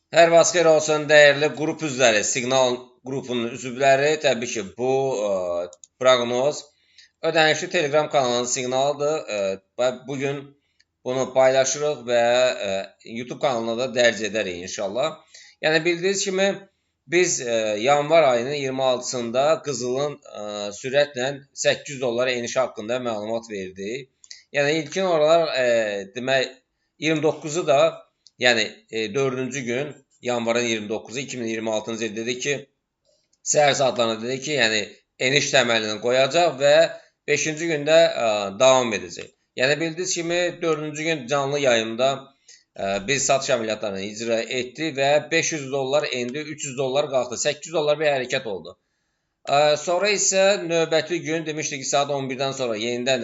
Hər vaxt xeyir olsun dəyərli qrup üzvləri, Siqnal qrupunun üzvləri. Təbii ki, bu proqnoz ödənişli Telegram kanalının siqnalıdır və bu gün bunu paylaşırıq və YouTube kanalına da dərc edərik inşallah. Yəni bildiyiniz kimi biz yanvar ayının 26-sında qızılın sürətlə $800 enişi haqqında məlumat verdik. Yəni ilkin olaraq demək 29-u da yəni 4-cü gün yanvarın 29-u 2026-cı il dedi ki, səhər saatlarında dedi ki, yəni eniş təməlini qoyacaq və 5-ci gündə davam edəcək. Yəni bildiyiniz kimi 4-cü gün canlı yayımda biz satış əməliyyatlarını icra etdi və $500 endi, $300 qalxdı, $800 bir hərəkət oldu. Sonra isə növbəti gün demişdik ki, saat 11-dən sonra yenidən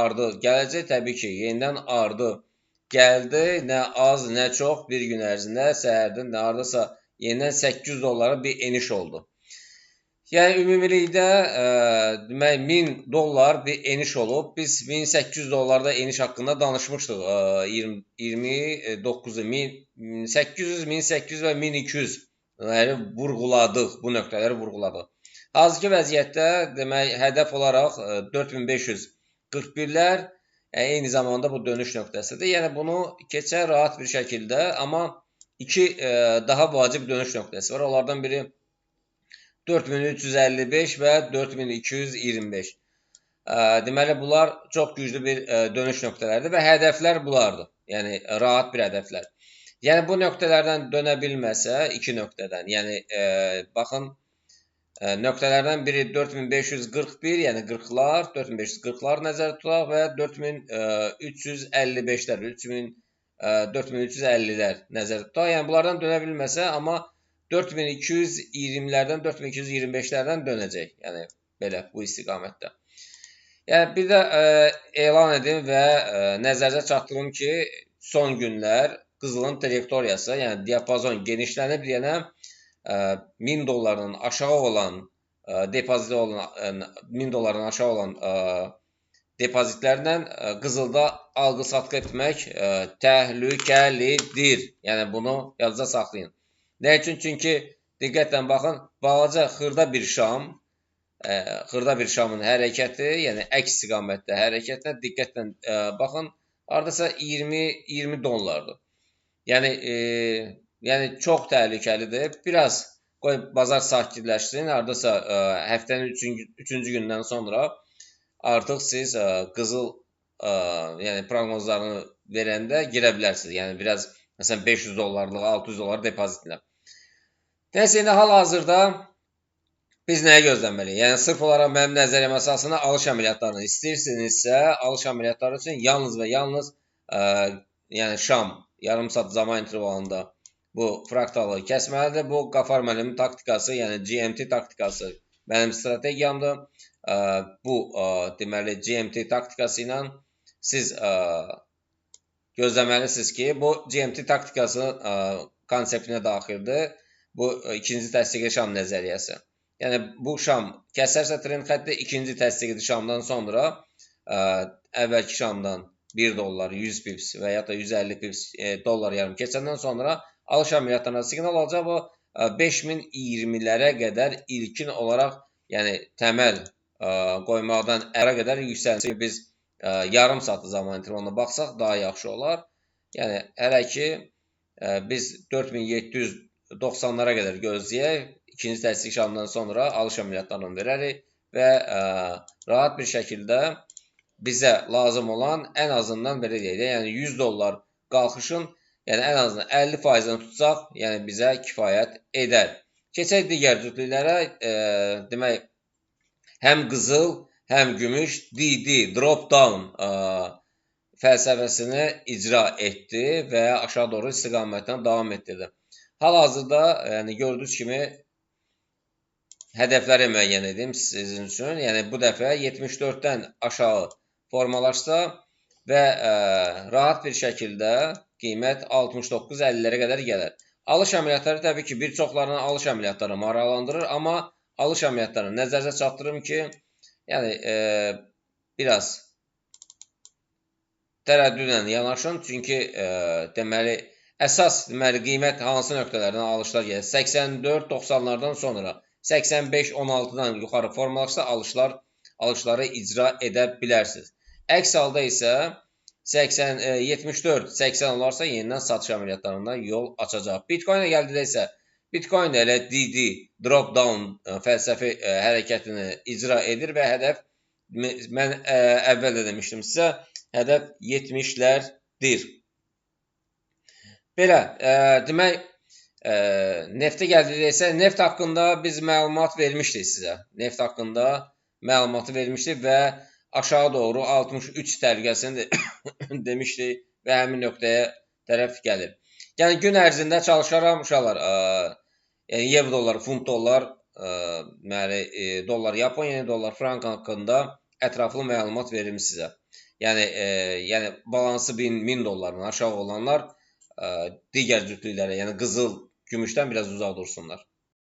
ardı gələcək. Təbii ki, yenidən ardı gəldi. Nə az, nə çox bir gün ərzində səhərdən də hardasa yenidən $800 bir eniş oldu. Yəni ümumilikdə demək $1000 bir eniş olub. Biz $1800-da eniş haqqında danışmışdıq. 29-u 1800, 1800 və 1200 vurğuladıq, bu nöqtələri vurğuladıq. Hazırki vəziyyətdə demək hədəf olaraq 4541-lər eyni zamanda bu dönüş nöqtəsidir. Yəni bunu keçər rahat bir şəkildə, amma iki daha vacib dönüş nöqtəsi var. Onlardan biri 4355 və 4225. Deməli bunlar çox güclü bir dönüş nöqtələridir və hədəflər bunlardır. Yəni rahat bir hədəflər. Yəni bu nöqtələrdən dönə bilməsə, iki nöqtədən, yəni baxın nöqtələrdən biri 4541, yəni 40-lar, 4540-lar nəzərdə tutaq və 4355-lər, 4350-lər nəzərdə tutaq. Yəni bunlardan dönə bilməsə, amma 4220-lərdən, 4225-lərdən dönəcək. Yəni belə bu istiqamətdə. Yəni bir də elan edim və nəzərinizə çatdırım ki, son günlər qızılın trayektoriyası, yəni diapazon genişlənib deyənə $1000 aşağı olan depozitdə olan $1000 aşağı olan depozitlərlə qızılda alqı-satqı etmək təhlükəlidir. Yəni bunu yadda saxlayın. Nə üçün? Çünki diqqətlə baxın, balaca xırda bir şamın hərəkəti, yəni əks istiqamətdə hərəkətinə diqqətlə baxın, hardasa $20. Yəni çox təhlükəlidir. Biraz qoy bazar sakitləşsin. Hardasa həftənin 3-cü gündən sonra artıq siz qızıl yəni proqnozlarını verəndə girə bilərsiniz. Yəni biraz məsələn $500-lıq, $600 depozitlə. Nəsə indi hal-hazırda biz nəyə gözləməliyik? Yəni sırf olaraq mənim nəzəriyyəm əsasında alış əməliyyatlarını istəyirsinizsə, alış əməliyyatları üçün yalnız və yalnız yəni şam yarım saat zaman intervalında bu fraktalı kəsməlidir. Bu Qafar müəllimin taktikası, yəni GMT taktikası mənim strategiyamdır. Bu deməli GMT taktikası ilə siz gözləməlisiniz ki, bu GMT taktikasının konseptinə daxildir. Bu ikinci təsdiqli şam nəzəriyyəsi. Yəni bu şam kəsərsə trend xətti, ikinci təsdiqli şamdan sonra əvvəlki şamdan $1, 100 pips və ya da 150 pips dollar yarım keçəndən sonra alış əməliyyatlarına siqnal alacaq. Bu 5020-lərə qədər ilkin olaraq, yəni təməl qoymaqdan ərə qədər yüksələcək. Biz yarım saatlı zaman intervalına baxsaq daha yaxşı olar. Yəni hələ ki biz 4790-lara qədər gözləyək. İkinci təsdiq şamdan sonra alış əməliyyatlarını verərik və rahat bir şəkildə bizə lazım olan ən azından belə deyək də, yəni $100 qalxışın, yəni ən azından 50%-ni tutsaq, yəni bizə kifayət edər. Keçək digər cütlüklərə, demək, həm qızıl, həm gümüş DD, drop down fəlsəfəsini icra etdi və aşağı doğru istiqamətdən davam etdirdi. Hal-hazırda, yəni gördüyünüz kimi hədəfləri müəyyən edim sizin üçün. Yəni bu dəfə 74-dən aşağı formalaşsa və rahat bir şəkildə qiymət 69-50-lərə qədər gələr. Alış əməliyyatları təbii ki, bir çoxlarının alış əməliyyatları maraqlandırır, amma alış əməliyyatlarını nəzərinizə çatdırım ki, yəni biraz tərəddüdlə yanaşın, çünki deməli Əsas deməli qiymət hansı nöqtələrdən alışlar gəlir? 84-90-lardan sonra 85-16-dan yuxarı formalaşsa alışları icra edə bilərsiniz. Əks halda isə 74-80 olarsa yenidən satış əməliyyatlarına yol açacaq. Bitcoin-ə gəldikdə isə Bitcoin də elə DD drop down fəlsəfi hərəkətini icra edir və hədəf mən əvvəl də demişdim sizə, hədəf 70-lərdir. Belə, demək, neftə gəldikdə isə neft haqqında biz məlumat vermişdik sizə. Neft haqqında məlumatı vermişdik və aşağı doğru 63 təhlükəsini demişdik və həmin nöqtəyə tərəf gəlir. Yəni gün ərzində çalışaram uşaqlar. Yəni ev dollar, funt dollar, dollar, Yaponiya dollar, frank haqqında ətraflı məlumat verim sizə. Yəni balansı 1000 dollardan aşağı olanlar digər cütlüklərə, yəni qızıl, gümüşdən biraz uzaq dursunlar.